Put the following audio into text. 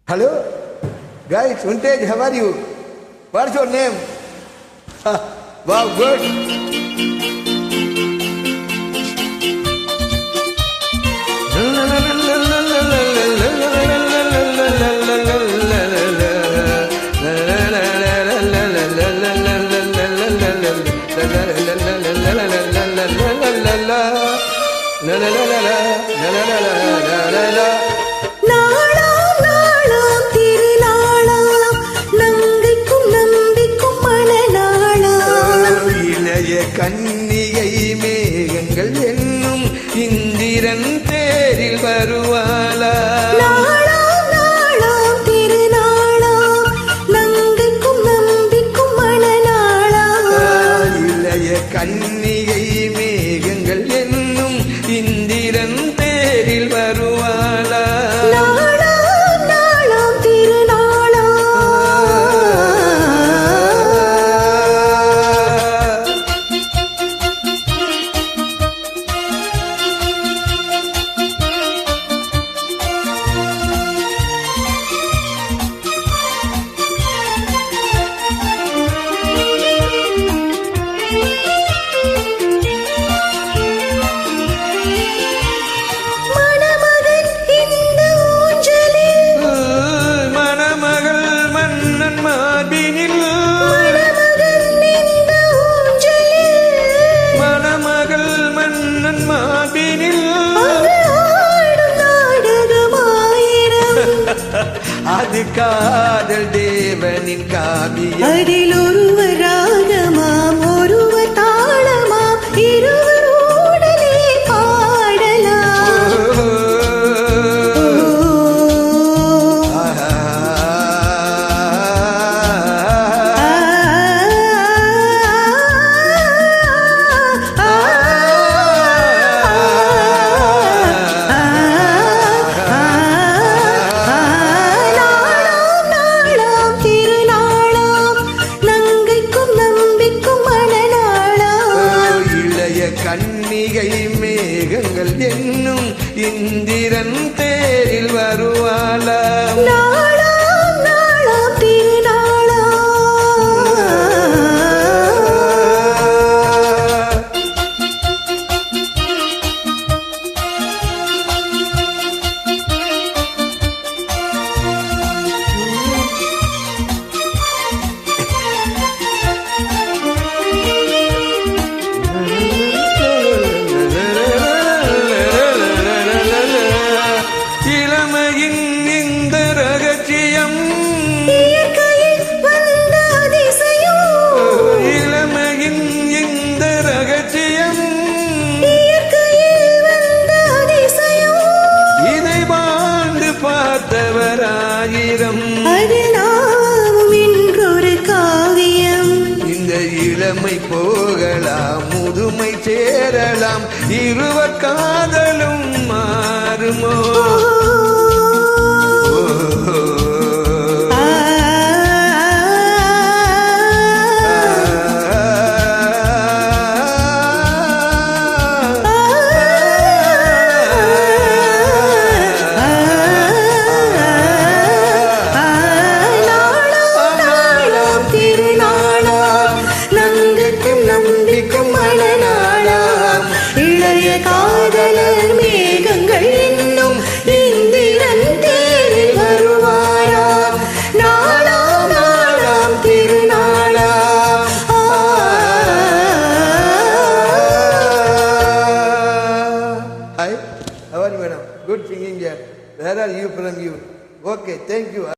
Hello, guys, Vintage, how are you? What's your name? Wow, good. கன்னிகை மேகங்கள் என்னும் இந்திரன் தேரில் வருவாளா? நாளாம் நாளாம் திருநாளாம் நங்கைக்கும் நம்பிக்கும் மணநாளா? இளைய கன்னிகை மேகங்கள் என்னும் இந்திரன் தேரில் வருவாளா? நாளாம் நாளாம் திருநாளா? அது காதல் தேவனின் காவியம். அதில் ஒருவர் ராகமாம் ஒருவர் தாளமாம் இருவர் ஊடலே பாடலாம். கன்னிகை மேகங்கள் என்னும் இந்திரன் தேரில் வருவாளா? நாளாம் நாளாம் திருநாளா? இளமை போகலாம், முதுமை சேரலாம், இருவர் காதலும் மாறுமோ? காதலர் மேகங்கள் இன்னும் இந்திரன் தேரில் வருவாராம். நாளாம் நாளாம் திருநாளா? Hi, how are you, madam? Good singing here. Where are you from? You? Okay, thank you.